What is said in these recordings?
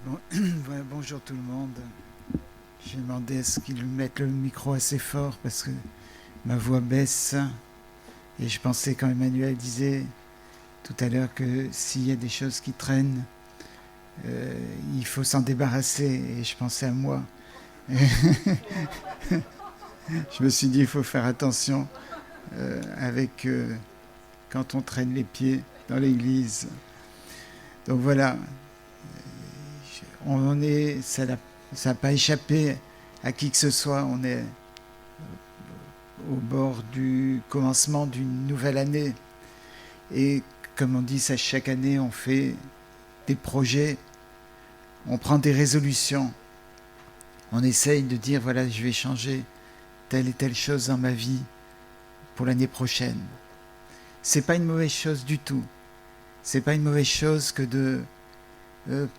Bon, voilà, bonjour tout le monde. J'ai demandé à ce qu'ils mettent le micro assez fort parce que ma voix baisse. Et je pensais quand Emmanuel disait tout à l'heure que s'il y a des choses qui traînent, il faut s'en débarrasser. Et je pensais à moi. Je me suis dit il faut faire attention avec quand on traîne les pieds dans l'église. Donc voilà, on est, ça n'a pas échappé à qui que ce soit. On est au bord du commencement d'une nouvelle année. Et comme on dit, ça, chaque année, on fait des projets, on prend des résolutions, on essaye de dire, voilà, je vais changer telle et telle chose dans ma vie pour l'année prochaine. C'est pas une mauvaise chose du tout. C'est pas une mauvaise chose que de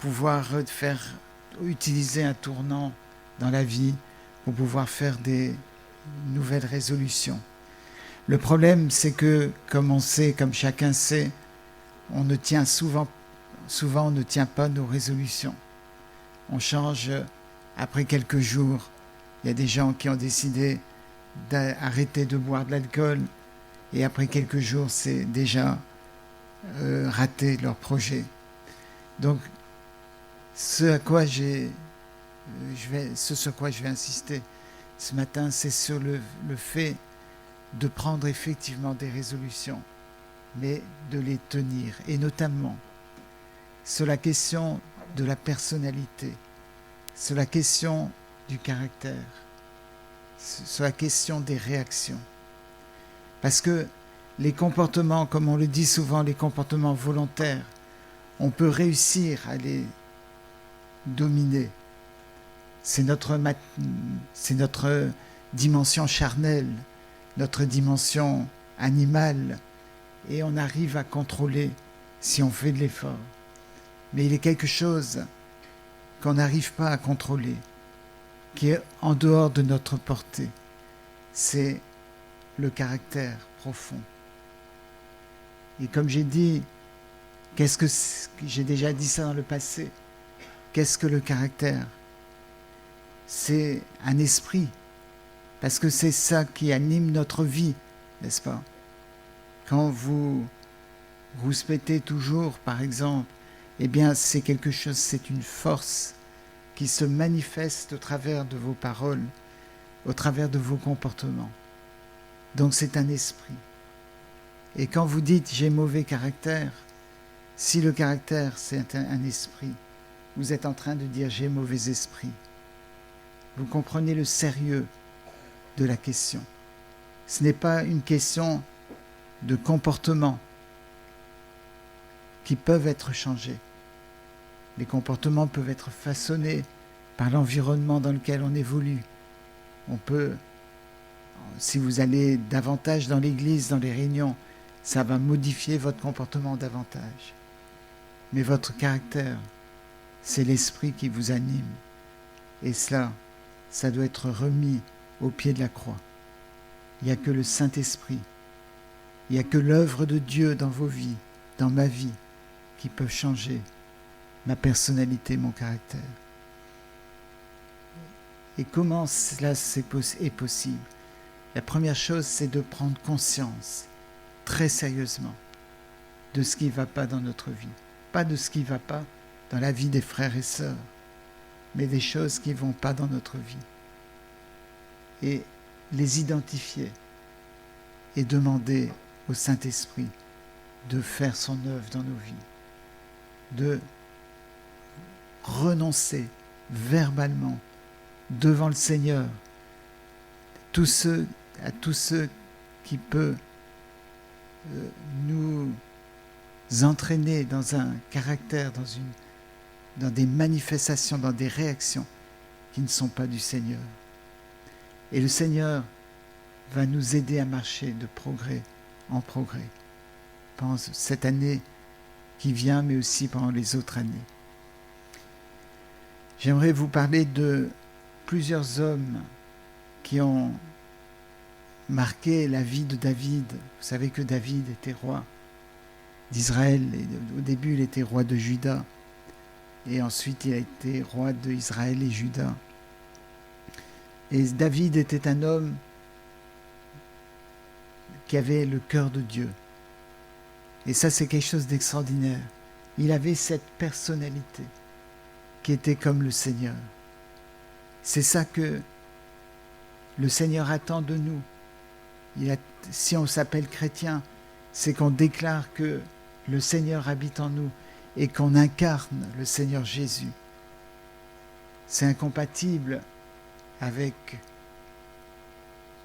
pouvoir faire utiliser un tournant dans la vie pour pouvoir faire des nouvelles résolutions. Le problème, c'est que, comme on sait, comme chacun sait, on ne tient souvent on ne tient pas nos résolutions. On change après quelques jours. Il y a des gens qui ont décidé d'arrêter de boire de l'alcool et après quelques jours, c'est déjà raté leur projet. Donc, ce sur quoi je vais insister ce matin, c'est sur le fait de prendre effectivement des résolutions, mais de les tenir, et notamment sur la question de la personnalité, sur la question du caractère, sur la question des réactions. Parce que les comportements, comme on le dit souvent, les comportements volontaires, on peut réussir à les dominer. C'est notre dimension charnelle, notre dimension animale, et on arrive à contrôler si on fait de l'effort. Mais il y a quelque chose qu'on n'arrive pas à contrôler, qui est en dehors de notre portée. C'est le caractère profond. Et comme j'ai dit, j'ai déjà dit ça dans le passé, qu'est-ce que le caractère ? C'est un esprit, parce que c'est ça qui anime notre vie, n'est-ce pas ? Quand vous rouspétez toujours, par exemple, eh bien c'est quelque chose, c'est une force qui se manifeste au travers de vos paroles, au travers de vos comportements. Donc c'est un esprit. Et quand vous dites j'ai mauvais caractère, si le caractère c'est un esprit, vous êtes en train de dire j'ai mauvais esprit. Vous comprenez le sérieux de la question. Ce n'est pas une question de comportement qui peuvent être changés. Les comportements peuvent être façonnés par l'environnement dans lequel on évolue. On peut, si vous allez davantage dans l'église, dans les réunions, ça va modifier votre comportement davantage. Mais votre caractère, c'est l'esprit qui vous anime. Et cela, ça doit être remis au pied de la croix. Il n'y a que le Saint-Esprit, il n'y a que l'œuvre de Dieu dans vos vies, dans ma vie, qui peut changer ma personnalité, mon caractère. Et comment cela est possible ? La première chose, c'est de prendre conscience, très sérieusement, de ce qui ne va pas dans notre vie. Pas de ce qui ne va pas dans la vie des frères et sœurs, mais des choses qui ne vont pas dans notre vie. Et les identifier et demander au Saint-Esprit de faire son œuvre dans nos vies, de renoncer verbalement devant le Seigneur à tous ceux qui peuvent nous entraîner dans un caractère, dans des manifestations, dans des réactions qui ne sont pas du Seigneur. Et le Seigneur va nous aider à marcher de progrès en progrès pendant cette année qui vient, mais aussi pendant les autres années. J'aimerais vous parler de plusieurs hommes qui ont marqué la vie de David. Vous savez que David était roi d'Israël, et au début il était roi de Juda. Et ensuite, il a été roi d'Israël et Juda. Et David était un homme qui avait le cœur de Dieu. Et ça, c'est quelque chose d'extraordinaire. Il avait cette personnalité qui était comme le Seigneur. C'est ça que le Seigneur attend de nous. Si on s'appelle chrétien, c'est qu'on déclare que le Seigneur habite en nous et qu'on incarne le Seigneur Jésus. C'est incompatible avec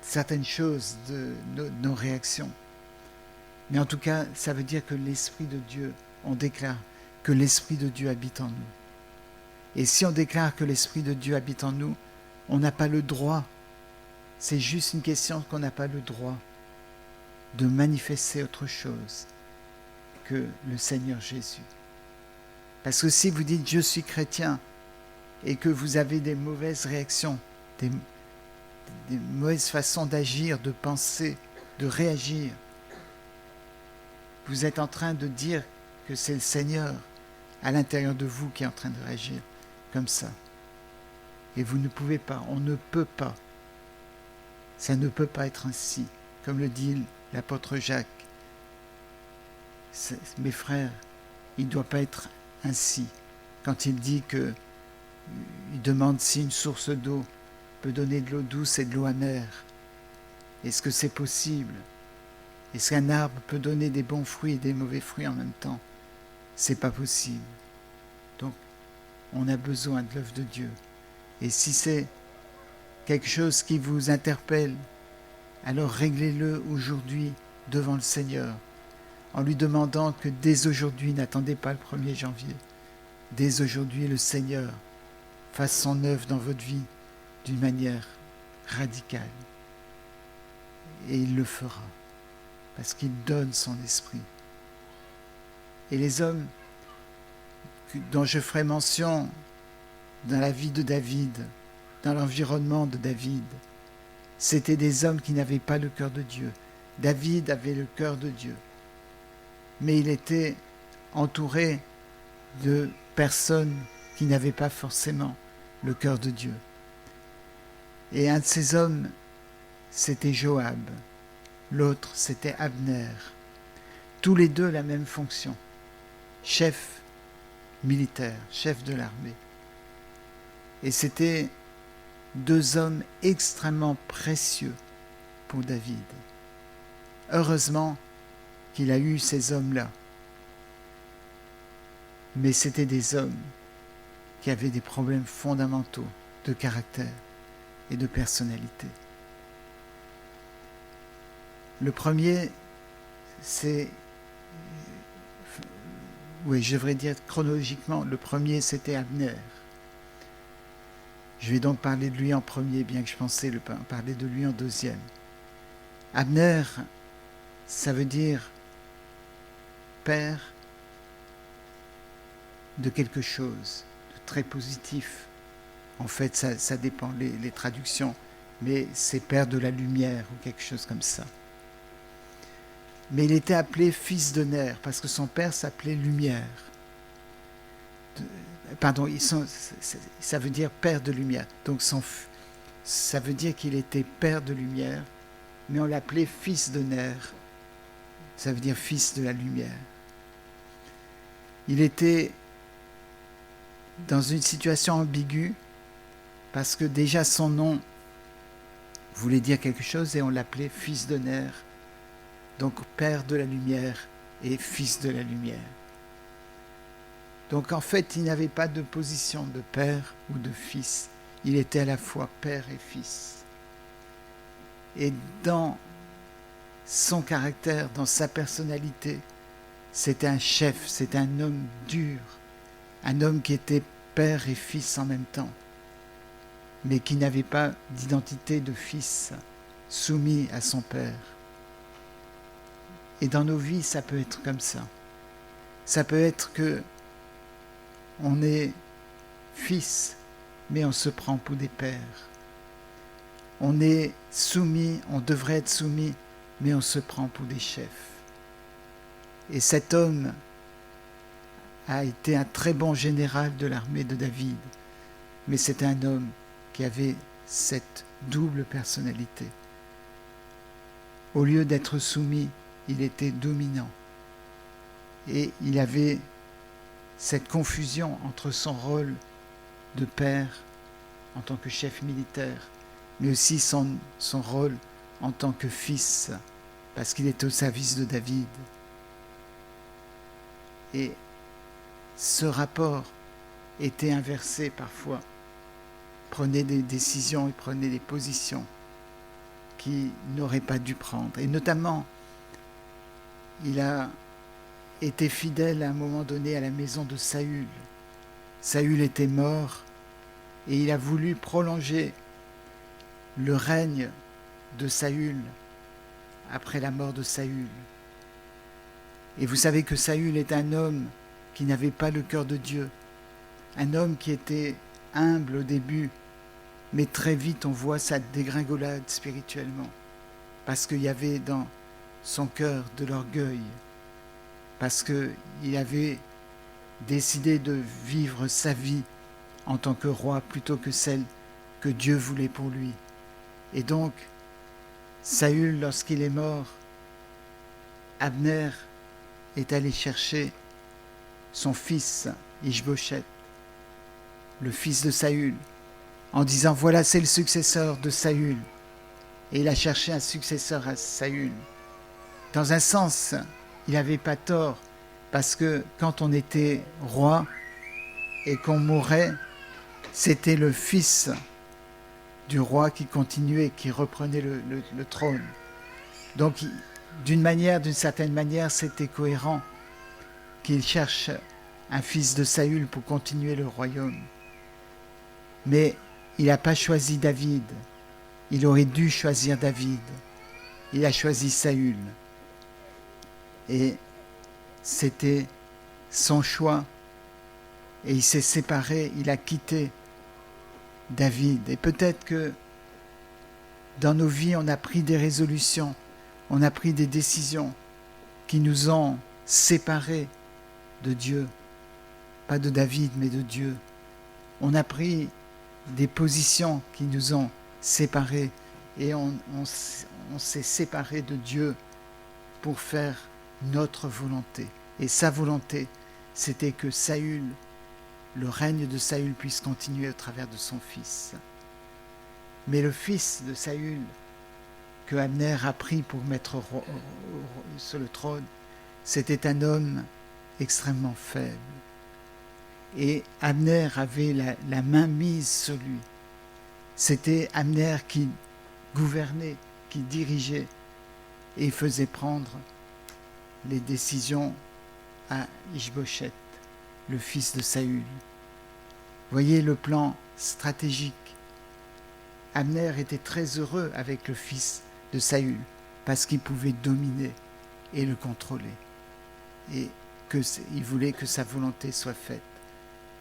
certaines choses de nos réactions. Mais en tout cas, ça veut dire que l'Esprit de Dieu, on déclare que l'Esprit de Dieu habite en nous. Et si on déclare que l'Esprit de Dieu habite en nous, on n'a pas le droit, c'est juste une question qu'on n'a pas le droit de manifester autre chose que le Seigneur Jésus. Parce que si vous dites « je suis chrétien » et que vous avez des mauvaises réactions, des mauvaises façons d'agir, de penser, de réagir, vous êtes en train de dire que c'est le Seigneur à l'intérieur de vous qui est en train de réagir comme ça. Et vous ne pouvez pas, on ne peut pas. Ça ne peut pas être ainsi. Comme le dit l'apôtre Jacques. Mes frères, il ne doit pas être ainsi. Quand il dit que, il demande si une source d'eau peut donner de l'eau douce et de l'eau amère. Est-ce que c'est possible ? Est-ce qu'un arbre peut donner des bons fruits et des mauvais fruits en même temps ? C'est pas possible. Donc, on a besoin de l'œuvre de Dieu. Et si c'est quelque chose qui vous interpelle, alors réglez-le aujourd'hui devant le Seigneur, en lui demandant que dès aujourd'hui, n'attendez pas le 1er janvier, dès aujourd'hui, le Seigneur fasse son œuvre dans votre vie d'une manière radicale. Et il le fera, parce qu'il donne son esprit. Et les hommes dont je ferai mention dans la vie de David, dans l'environnement de David, c'étaient des hommes qui n'avaient pas le cœur de Dieu. David avait le cœur de Dieu, mais il était entouré de personnes qui n'avaient pas forcément le cœur de Dieu. Et un de ces hommes, c'était Joab. L'autre, c'était Abner. Tous les deux la même fonction. Chef militaire, chef de l'armée. Et c'était deux hommes extrêmement précieux pour David. Heureusement qu'il a eu ces hommes-là. Mais c'était des hommes qui avaient des problèmes fondamentaux de caractère et de personnalité. Le premier, c'est... Oui, je devrais dire chronologiquement, le premier, c'était Abner. Je vais donc parler de lui en premier, bien que je pensais parler de lui en deuxième. Abner, ça veut dire père de quelque chose de très positif. En fait, ça dépend les traductions, mais c'est père de la lumière ou quelque chose comme ça. Mais il était appelé fils de Ner parce que son père s'appelait Lumière. Pardon, ça veut dire père de lumière. Donc ça veut dire qu'il était père de lumière, mais on l'appelait fils de Ner. Ça veut dire fils de la lumière. Il était dans une situation ambiguë parce que déjà son nom voulait dire quelque chose et on l'appelait fils de Ner. Donc père de la lumière et fils de la lumière. Donc en fait, il n'avait pas de position de père ou de fils. Il était à la fois père et fils. Et dans son caractère, dans sa personnalité, c'était un chef, c'était un homme dur, un homme qui était père et fils en même temps, mais qui n'avait pas d'identité de fils, soumis à son père. Et dans nos vies, ça peut être comme ça. Ça peut être que on est fils, mais on se prend pour des pères. On est soumis, on devrait être soumis, mais on se prend pour des chefs. Et cet homme a été un très bon général de l'armée de David, mais c'était un homme qui avait cette double personnalité. Au lieu d'être soumis, il était dominant. Et il avait cette confusion entre son rôle de père en tant que chef militaire, mais aussi son rôle en tant que fils, parce qu'il était au service de David. Et ce rapport était inversé parfois. Prenait des décisions et prenait des positions qu'il n'aurait pas dû prendre. Et notamment, il a été fidèle à un moment donné à la maison de Saül. Saül était mort et il a voulu prolonger le règne de Saül après la mort de Saül. Et vous savez que Saül est un homme qui n'avait pas le cœur de Dieu, un homme qui était humble au début, mais très vite on voit sa dégringolade spirituellement, parce qu'il y avait dans son cœur de l'orgueil, parce qu'il avait décidé de vivre sa vie en tant que roi plutôt que celle que Dieu voulait pour lui. Et donc, Saül, lorsqu'il est mort, Abner est allé chercher son fils Ishbosheth, le fils de Saül, en disant voilà, c'est le successeur de Saül. Et il a cherché un successeur à Saül. Dans un sens, il n'avait pas tort, parce que quand on était roi et qu'on mourait, c'était le fils du roi qui continuait, qui reprenait le trône. Donc, d'une certaine manière, c'était cohérent qu'il cherche un fils de Saül pour continuer le royaume. Mais il n'a pas choisi David. Il aurait dû choisir David. Il a choisi Saül. Et c'était son choix. Et il s'est séparé, il a quitté David. Et peut-être que dans nos vies, on a pris des résolutions, on a pris des décisions qui nous ont séparés de Dieu. Pas de David, mais de Dieu. On a pris des positions qui nous ont séparés et on s'est séparés de Dieu pour faire notre volonté. Et sa volonté, c'était que Saül, le règne de Saül puisse continuer au travers de son fils. Mais le fils de Saül, que Abner a pris pour mettre sur le trône, c'était un homme extrêmement faible. Et Abner avait la main mise sur lui. C'était Abner qui gouvernait, qui dirigeait et faisait prendre les décisions à Ishbosheth, le fils de Saül. Voyez le plan stratégique. Abner était très heureux avec le fils de Saül parce qu'il pouvait dominer et le contrôler. Et il voulait que sa volonté soit faite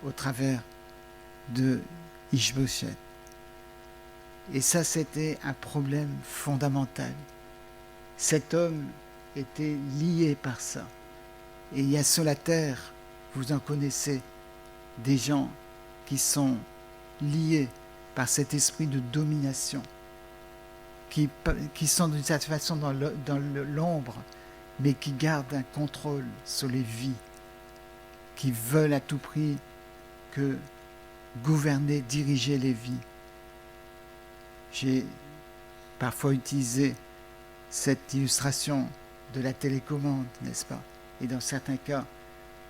au travers de Ishbosheth. Et ça, c'était un problème fondamental. Cet homme était lié par ça. Et il y a sur la terre, vous en connaissez, des gens qui sont liés par cet esprit de domination, qui sont d'une certaine façon dans l'ombre, mais qui gardent un contrôle sur les vies, qui veulent à tout prix que gouverner, diriger les vies. J'ai parfois utilisé cette illustration de la télécommande, n'est-ce pas? Et dans certains cas,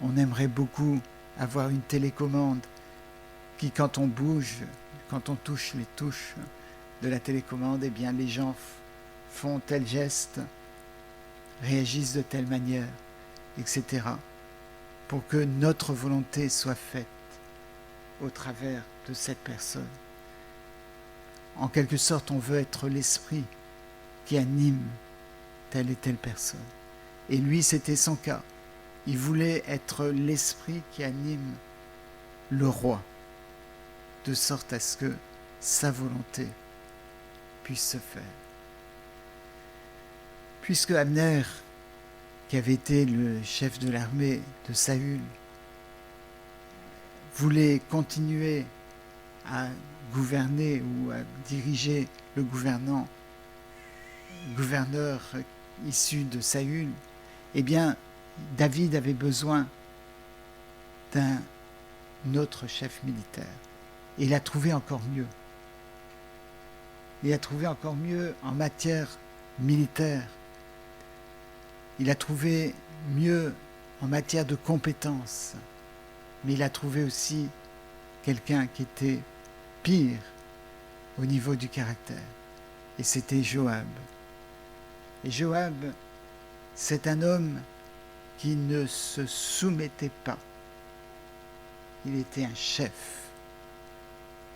on aimerait beaucoup avoir une télécommande qui, quand on bouge, quand on touche les touches de la télécommande, eh bien les gens font tel geste, réagissent de telle manière, etc. pour que notre volonté soit faite au travers de cette personne. En quelque sorte, on veut être l'esprit qui anime telle et telle personne. Et lui, c'était son cas. Il voulait être l'esprit qui anime le roi, de sorte à ce que sa volonté puisse se faire. Puisque Abner, qui avait été le chef de l'armée de Saül, voulait continuer à gouverner ou à diriger le gouverneur issu de Saül, eh bien, David avait besoin d'un autre chef militaire. Et il a trouvé encore mieux. Il a trouvé encore mieux en matière militaire. Il a trouvé mieux en matière de compétences. Mais il a trouvé aussi quelqu'un qui était pire au niveau du caractère. Et c'était Joab. Et Joab, c'est un homme qui ne se soumettait pas. Il était un chef.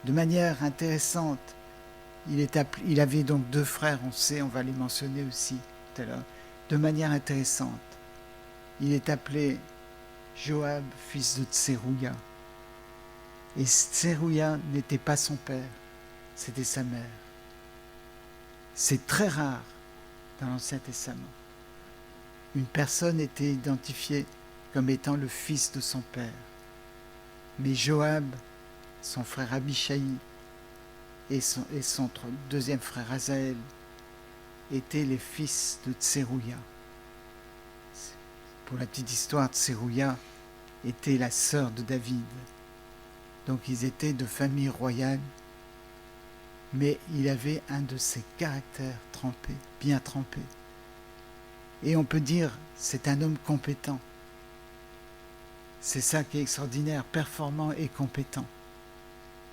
De manière intéressante, il avait donc 2 frères, on va les mentionner aussi tout à l'heure. De manière intéressante, il est appelé Joab, fils de Tserouïa. Et Tserouïa n'était pas son père, c'était sa mère. C'est très rare dans l'Ancien Testament. Une personne était identifiée comme étant le fils de son père. Mais Joab, son frère Abishai et son deuxième frère Azaël étaient les fils de Tserouïa. Pour la petite histoire, Tserouïa était la sœur de David. Donc ils étaient de famille royale, mais il avait un de ses caractères trempés, bien trempés. Et on peut dire, c'est un homme compétent. C'est ça qui est extraordinaire, performant et compétent.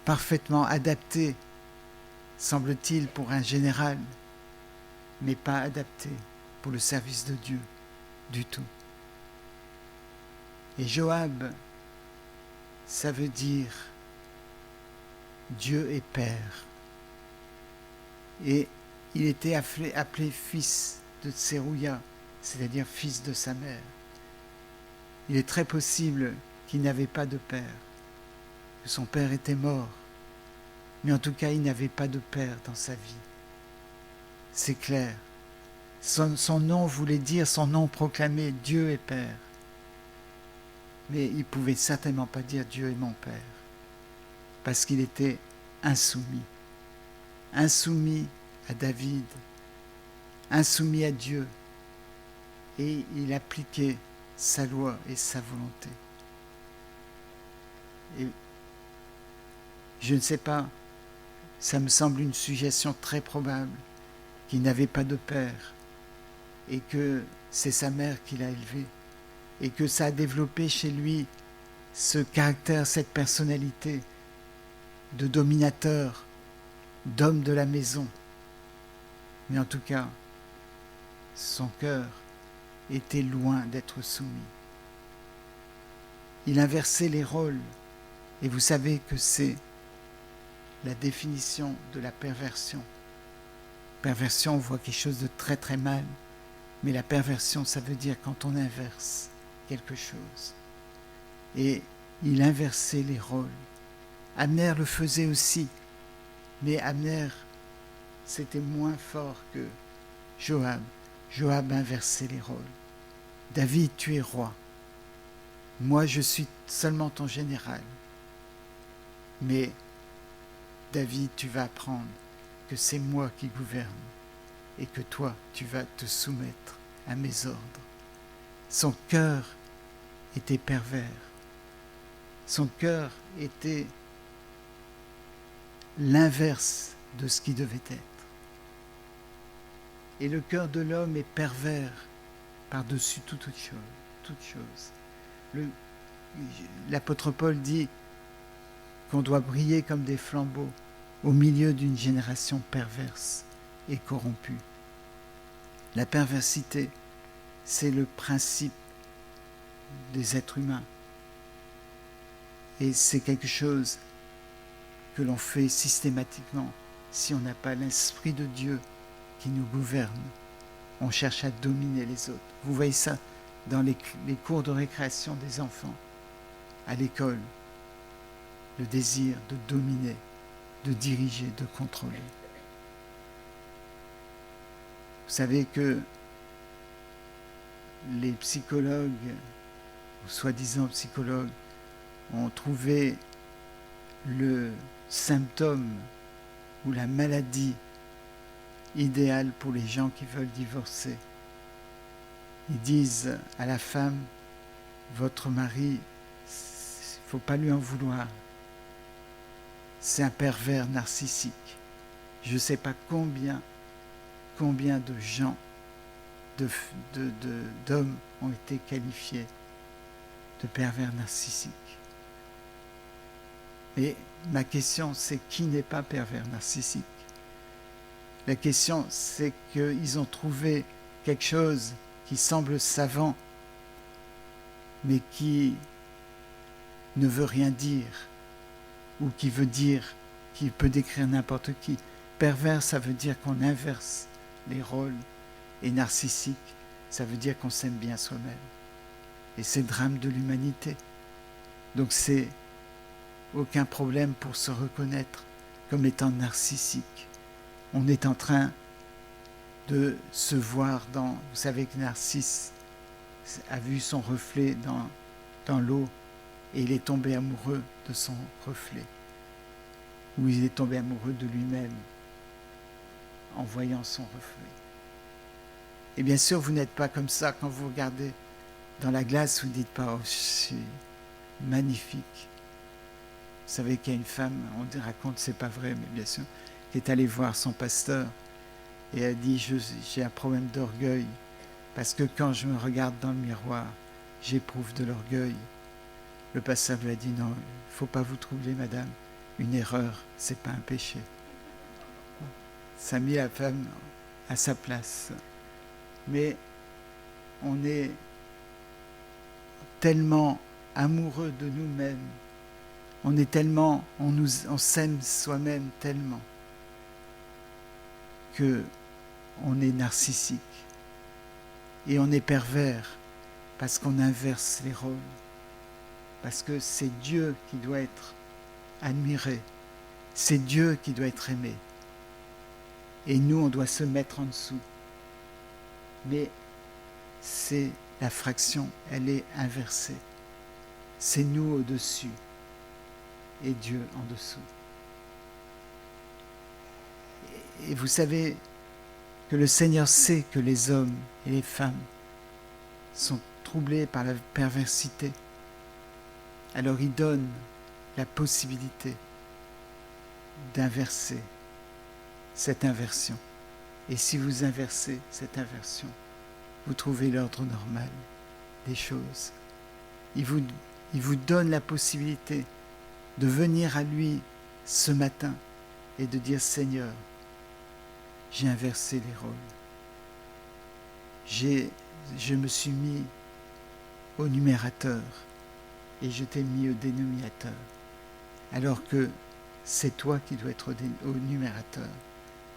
Parfaitement adapté, semble-t-il, pour un général, mais pas adapté pour le service de Dieu, du tout. Et Joab, ça veut dire Dieu est Père. Et il était appelé fils de Tserouïa, c'est-à-dire fils de sa mère. Il est très possible qu'il n'avait pas de père, que son père était mort, mais en tout cas il n'avait pas de père dans sa vie. C'est clair. Son nom voulait dire, son nom proclamé, Dieu est Père. Mais il ne pouvait certainement pas dire Dieu est mon Père, parce qu'il était insoumis. Insoumis à David, insoumis à Dieu, et il appliquait sa loi et sa volonté. Et je ne sais pas, ça me semble une suggestion très probable qu'il n'avait pas de père et que c'est sa mère qui l'a élevé et que ça a développé chez lui ce caractère, cette personnalité de dominateur, d'homme de la maison. Mais en tout cas, son cœur était loin d'être soumis. Il inversait les rôles, et vous savez que c'est la définition de la perversion. Perversion, on voit quelque chose de très très mal, mais la perversion, ça veut dire quand on inverse quelque chose. Et il inversait les rôles. Abner le faisait aussi, mais Abner, c'était moins fort que Joab. Joab inversait les rôles. David, tu es roi. Moi, je suis seulement ton général. Mais David, tu vas apprendre que c'est moi qui gouverne et que toi, tu vas te soumettre à mes ordres. Son cœur était pervers. Son cœur était l'inverse de ce qui devait être. Et le cœur de l'homme est pervers par-dessus toute chose. L'apôtre Paul dit qu'on doit briller comme des flambeaux au milieu d'une génération perverse et corrompue. La perversité, c'est le principe des êtres humains. Et c'est quelque chose que l'on fait systématiquement si on n'a pas l'Esprit de Dieu qui nous gouverne. On cherche à dominer les autres. Vous voyez ça dans les cours de récréation des enfants, à l'école. Le désir de dominer, de diriger, de contrôler. Vous savez que les psychologues, ou soi-disant psychologues, ont trouvé le symptôme ou la maladie idéale pour les gens qui veulent divorcer. Ils disent à la femme, votre mari, il ne faut pas lui en vouloir. C'est un pervers narcissique. Je ne sais pas combien de gens, d'hommes ont été qualifiés de pervers narcissiques. Et ma question, c'est qui n'est pas pervers narcissique? La question, c'est qu'ils ont trouvé quelque chose qui semble savant, mais qui ne veut rien dire, ou qui peut décrire n'importe qui. Pervers, ça veut dire qu'on inverse les rôles, et narcissique, ça veut dire qu'on s'aime bien soi-même. Et c'est le drame de l'humanité. Donc c'est aucun problème pour se reconnaître comme étant narcissique. On est en train de se voir dans... Vous savez que Narcisse a vu son reflet dans l'eau et il est tombé amoureux de son reflet. Ou il est tombé amoureux de lui-même en voyant son reflet. Et bien sûr, vous n'êtes pas comme ça quand vous regardez dans la glace, vous ne dites pas « Oh, c'est magnifique ». Vous savez qu'il y a une femme, on raconte, c'est pas vrai, mais bien sûr, qui est allée voir son pasteur et elle dit « J'ai un problème d'orgueil parce que quand je me regarde dans le miroir, j'éprouve de l'orgueil ». Le pasteur lui a dit « Non, il ne faut pas vous troubler, madame, une erreur, c'est pas un péché ». Ça a mis la femme à sa place. Mais on est tellement amoureux de nous-mêmes, on s'aime soi-même tellement que on est narcissique et on est pervers parce qu'on inverse les rôles, parce que c'est Dieu qui doit être admiré, c'est Dieu qui doit être aimé, et nous on doit se mettre en dessous. Mais c'est la fraction, elle est inversée. C'est nous au-dessus et Dieu en dessous. Et vous savez que le Seigneur sait que les hommes et les femmes sont troublés par la perversité. Alors il donne la possibilité d'inverser cette inversion. Et si vous inversez cette inversion, vous trouvez l'ordre normal des choses. Il vous donne la possibilité de venir à lui ce matin et de dire « Seigneur, j'ai inversé les rôles. Je me suis mis au numérateur et je t'ai mis au dénominateur. Alors que c'est toi qui dois être au numérateur.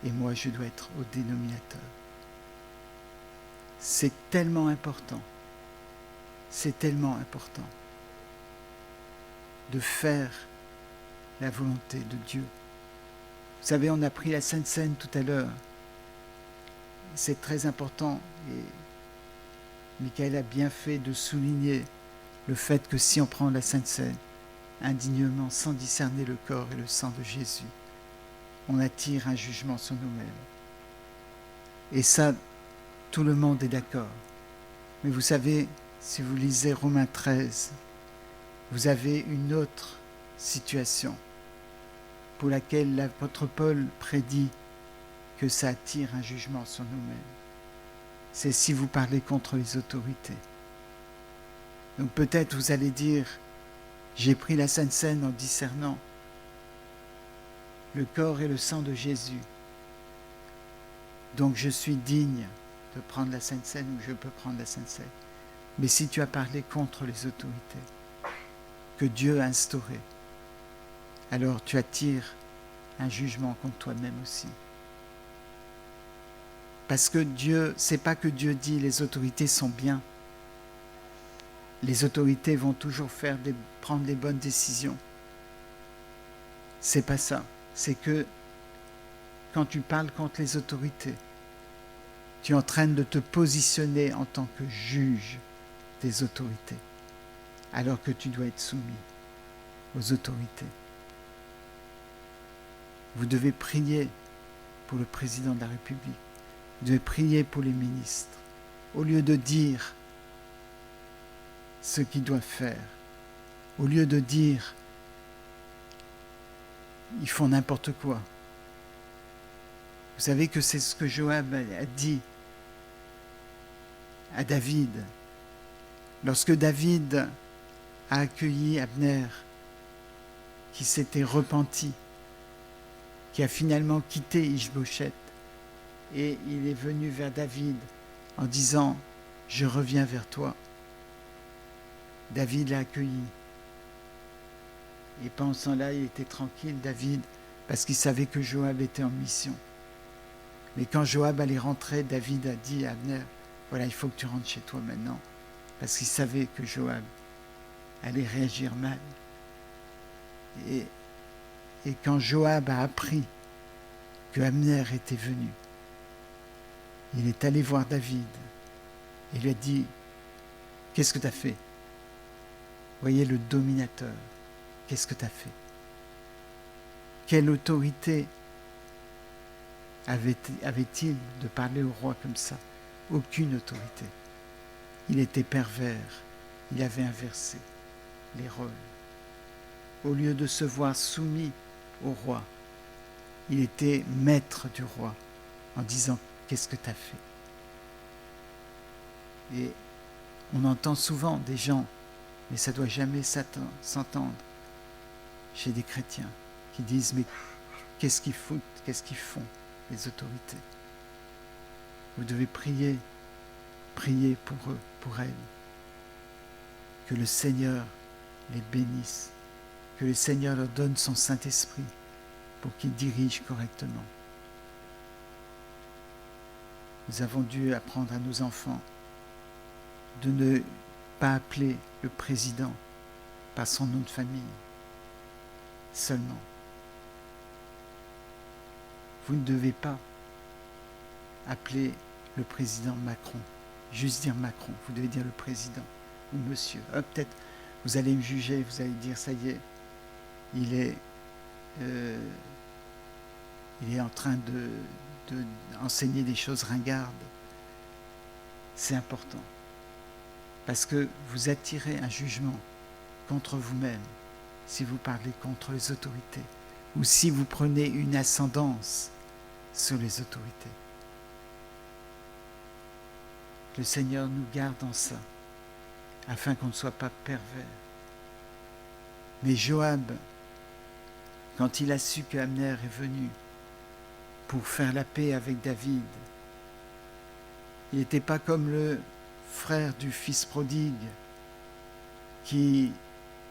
Et moi, je dois être au dénominateur. » C'est tellement important. C'est tellement important de faire la volonté de Dieu. Vous savez, on a pris la Sainte Seine tout à l'heure. C'est très important. Et Michael a bien fait de souligner le fait que si on prend la Sainte Seine indignement, sans discerner le corps et le sang de Jésus, on attire un jugement sur nous-mêmes. Et ça, tout le monde est d'accord. Mais vous savez, si vous lisez Romains 13, vous avez une autre situation pour laquelle l'apôtre Paul prédit que ça attire un jugement sur nous-mêmes. C'est si vous parlez contre les autorités. Donc peut-être vous allez dire, j'ai pris la Sainte Seine en discernant le corps et le sang de Jésus. Donc je suis digne de prendre la Sainte Seine ou je peux prendre la Sainte Seine. Mais si tu as parlé contre les autorités que Dieu a instaurées, alors tu attires un jugement contre toi-même aussi. Parce que Dieu, c'est pas que Dieu dit les autorités sont bien. Les autorités vont toujours prendre les bonnes décisions. C'est pas ça. C'est que quand tu parles contre les autorités, tu es en train de te positionner en tant que juge des autorités, alors que tu dois être soumis aux autorités. Vous devez prier pour le président de la République. Vous devez prier pour les ministres. Au lieu de dire ce qu'ils doivent faire, au lieu de dire ils font n'importe quoi. Vous savez que c'est ce que Joab a dit à David. Lorsque David a accueilli Abner, qui s'était repenti, qui a finalement quitté Ish-Bosheth, et il est venu vers David en disant « Je reviens vers toi ». David l'a accueilli. Et pendant ce temps-là, il était tranquille, David, parce qu'il savait que Joab était en mission. Mais quand Joab allait rentrer, David a dit à Abner « Voilà, il faut que tu rentres chez toi maintenant ». Parce qu'il savait que Joab allait réagir mal. Et quand Joab a appris que Abner était venu, il est allé voir David et lui a dit « Qu'est-ce que tu as fait ?» Voyez le dominateur. Qu'est-ce que tu as fait? Quelle autorité avait-il de parler au roi comme ça? Aucune autorité. Il était pervers. Il avait inversé les rôles. Au lieu de se voir soumis au roi, il était maître du roi en disant « Qu'est-ce que tu as fait ?» Et on entend souvent des gens, mais ça ne doit jamais s'entendre chez des chrétiens qui disent « Mais qu'est-ce qu'ils foutent, qu'est-ce qu'ils font, les autorités ?» Vous devez prier pour eux, pour elles. Que le Seigneur les bénisse, que le Seigneur leur donne son Saint-Esprit pour qu'ils dirigent correctement. Nous avons dû apprendre à nos enfants de ne pas appeler le président par son nom de famille seulement. Vous ne devez pas appeler le président Macron, juste dire Macron, vous devez dire le président ou monsieur. Peut-être vous allez me juger, vous allez dire ça y est, il est en train de enseigner des choses ringardes. C'est important parce que vous attirez un jugement contre vous-même si vous parlez contre les autorités ou si vous prenez une ascendance sur les autorités. Le Seigneur nous garde en ça, afin qu'on ne soit pas pervers. Mais Joab, quand il a su que Abner est venu pour faire la paix avec David, il n'était pas comme le frère du fils prodigue qui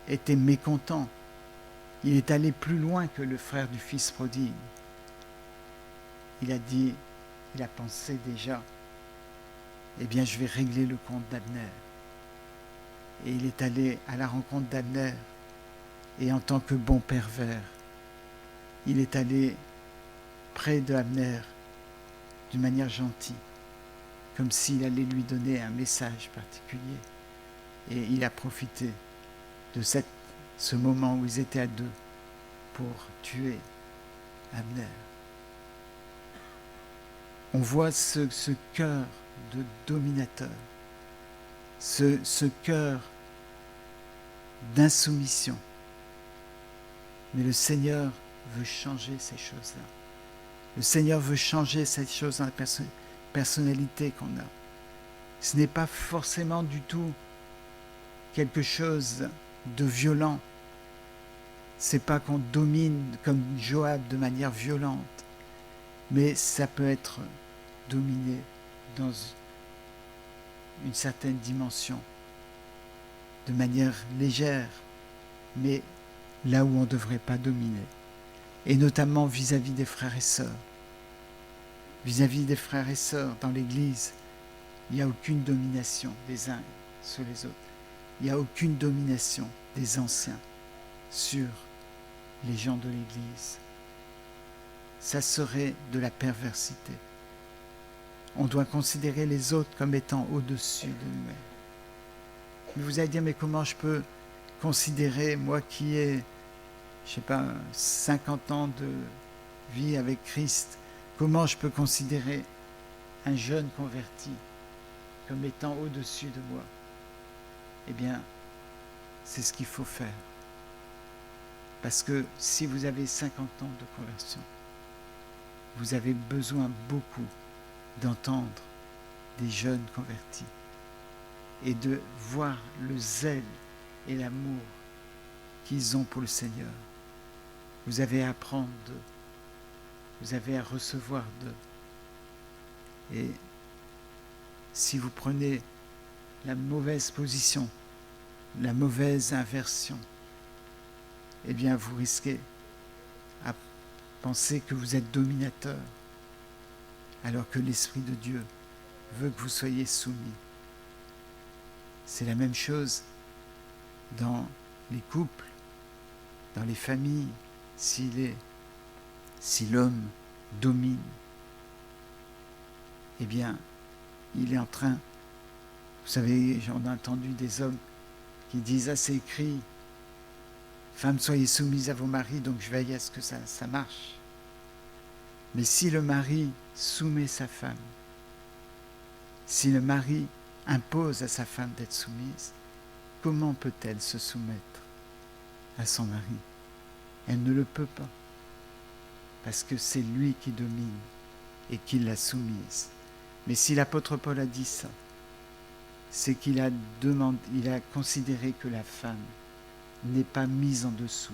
était mécontent. Il est allé plus loin que le frère du fils prodigue. Il a pensé déjà, eh bien je vais régler le compte d'Abner. Et il est allé à la rencontre d'Abner, et en tant que bon pervers, il est allé près de Abner d'une manière gentille, comme s'il allait lui donner un message particulier. Et il a profité de ce moment où ils étaient à deux pour tuer Abner. On voit ce cœur de dominateur, ce cœur d'insoumission. Mais le Seigneur veut changer ces choses-là. Le Seigneur veut changer ces choses dans la personnalité qu'on a. Ce n'est pas forcément du tout quelque chose de violent. C'est pas qu'on domine comme Joab de manière violente, mais ça peut être dominé dans une certaine dimension, de manière légère, mais là où on ne devrait pas dominer, et notamment vis-à-vis des frères et sœurs. Vis-à-vis des frères et sœurs dans l'Église, il n'y a aucune domination des uns sur les autres. Il n'y a aucune domination des anciens sur les gens de l'Église. Ça serait de la perversité. On doit considérer les autres comme étant au-dessus de nous-mêmes. Mais vous allez dire, mais comment je peux considérer, moi qui ai, 50 ans vie avec Christ, comment je peux considérer un jeune converti comme étant au-dessus de moi? Eh bien, c'est ce qu'il faut faire. Parce que si vous avez 50 ans de conversion, vous avez besoin beaucoup d'entendre des jeunes convertis et de voir le zèle et l'amour qu'ils ont pour le Seigneur. Vous avez à apprendre d'eux, vous avez à recevoir d'eux. Et si vous prenez la mauvaise position, la mauvaise inversion, eh bien vous risquez à penser que vous êtes dominateur, alors que l'Esprit de Dieu veut que vous soyez soumis. C'est la même chose dans les couples, dans les familles, si l'homme domine, eh bien, il est en train, vous savez, j'en ai entendu des hommes qui disent, ah c'est écrit, femmes soyez soumises à vos maris, donc je veille à ce que ça marche. Mais si le mari soumet sa femme, si le mari impose à sa femme d'être soumise, comment peut-elle se soumettre à son mari? Elle ne le peut pas, parce que c'est lui qui domine et qui l'a soumise. Mais si l'apôtre Paul a dit ça, c'est qu'il a considéré que la femme n'est pas mise en dessous,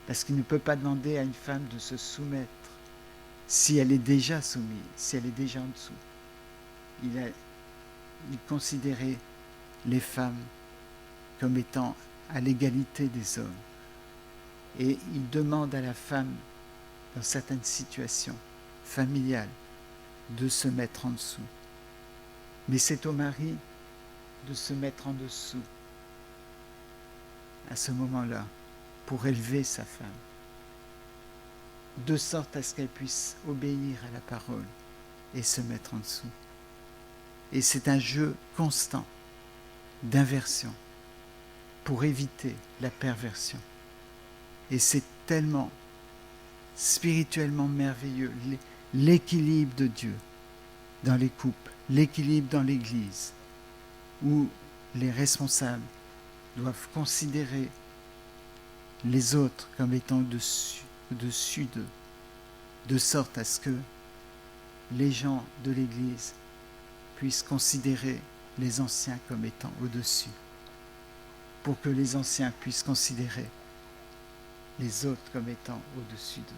parce qu'il ne peut pas demander à une femme de se soumettre si elle est déjà soumise, si elle est déjà en dessous. Il considérait les femmes comme étant à l'égalité des hommes. Et il demande à la femme, dans certaines situations familiales, de se mettre en dessous. Mais c'est au mari de se mettre en dessous, à ce moment-là, pour élever sa femme, de sorte à ce qu'elle puisse obéir à la parole et se mettre en dessous. Et c'est un jeu constant d'inversion pour éviter la perversion. Et c'est tellement spirituellement merveilleux, l'équilibre de Dieu dans les couples, l'équilibre dans l'Église, où les responsables doivent considérer les autres comme étant au-dessus d'eux, de sorte à ce que les gens de l'Église puissent considérer les anciens comme étant au-dessus, pour que les anciens puissent considérer les autres comme étant au-dessus d'eux.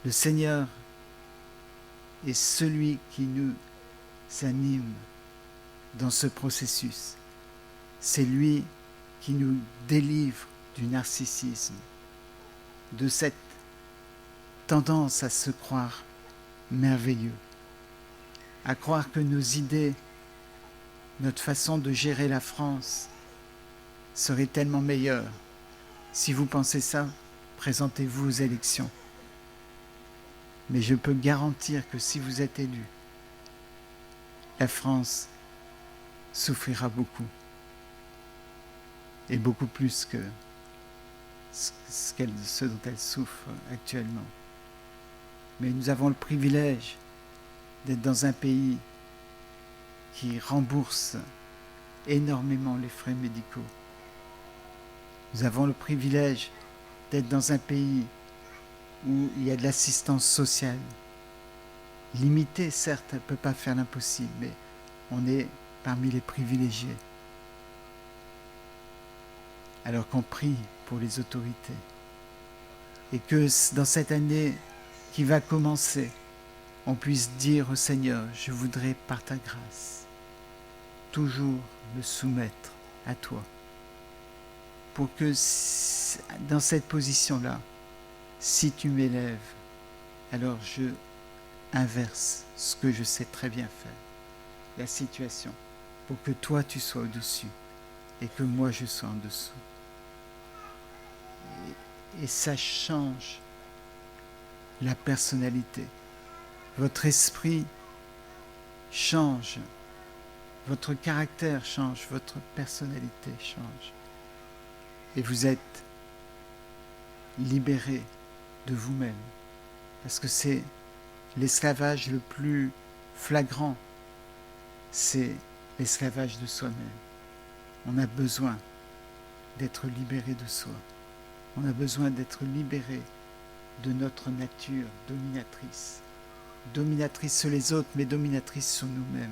Le Seigneur est celui qui nous anime dans ce processus. C'est lui qui nous délivre du narcissisme, de cette tendance à se croire merveilleux, à croire que nos idées, notre façon de gérer la France serait tellement meilleure. Si vous pensez ça, présentez-vous aux élections. Mais je peux garantir que si vous êtes élu, la France souffrira beaucoup. Et beaucoup plus que ce dont elle souffre actuellement. Mais nous avons le privilège d'être dans un pays qui rembourse énormément les frais médicaux. Nous avons le privilège d'être dans un pays où il y a de l'assistance sociale. Limitée, certes, elle ne peut pas faire l'impossible, mais on est parmi les privilégiés. Alors qu'on prie pour les autorités. Et que dans cette année qui va commencer, on puisse dire au Seigneur, je voudrais par ta grâce toujours me soumettre à toi. Pour que dans cette position-là, si tu m'élèves, alors je inverse ce que je sais très bien faire, la situation, pour que toi tu sois au-dessus et que moi je sois en dessous. Et ça change la personnalité. Votre esprit change, votre caractère change, votre personnalité change. Et vous êtes libéré de vous-même. Parce que c'est l'esclavage le plus flagrant, c'est l'esclavage de soi-même. On a besoin d'être libéré de soi. On a besoin d'être libéré de notre nature dominatrice. Dominatrice sur les autres, mais dominatrice sur nous-mêmes.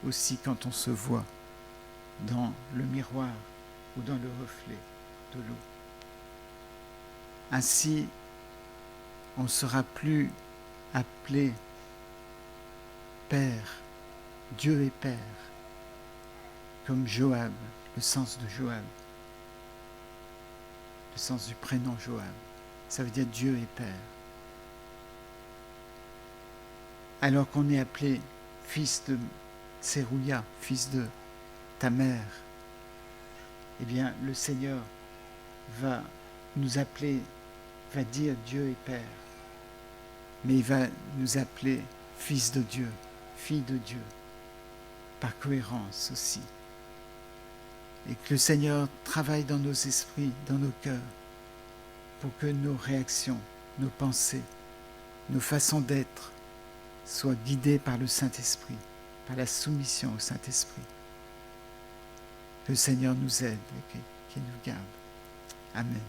Aussi quand on se voit dans le miroir ou dans le reflet de l'eau. Ainsi, on ne sera plus appelé Père, Dieu est Père, comme Joab, le sens de Joab, le sens du prénom Joab. Ça veut dire Dieu est Père. Alors qu'on est appelé fils de Tserouya, fils de ta mère, eh bien le Seigneur va nous appeler, va dire Dieu est Père, mais il va nous appeler fils de Dieu, fille de Dieu, par cohérence aussi. Et que le Seigneur travaille dans nos esprits, dans nos cœurs, pour que nos réactions, nos pensées, nos façons d'être soient guidées par le Saint-Esprit, par la soumission au Saint-Esprit. Que le Seigneur nous aide et qu'il nous garde. Amen.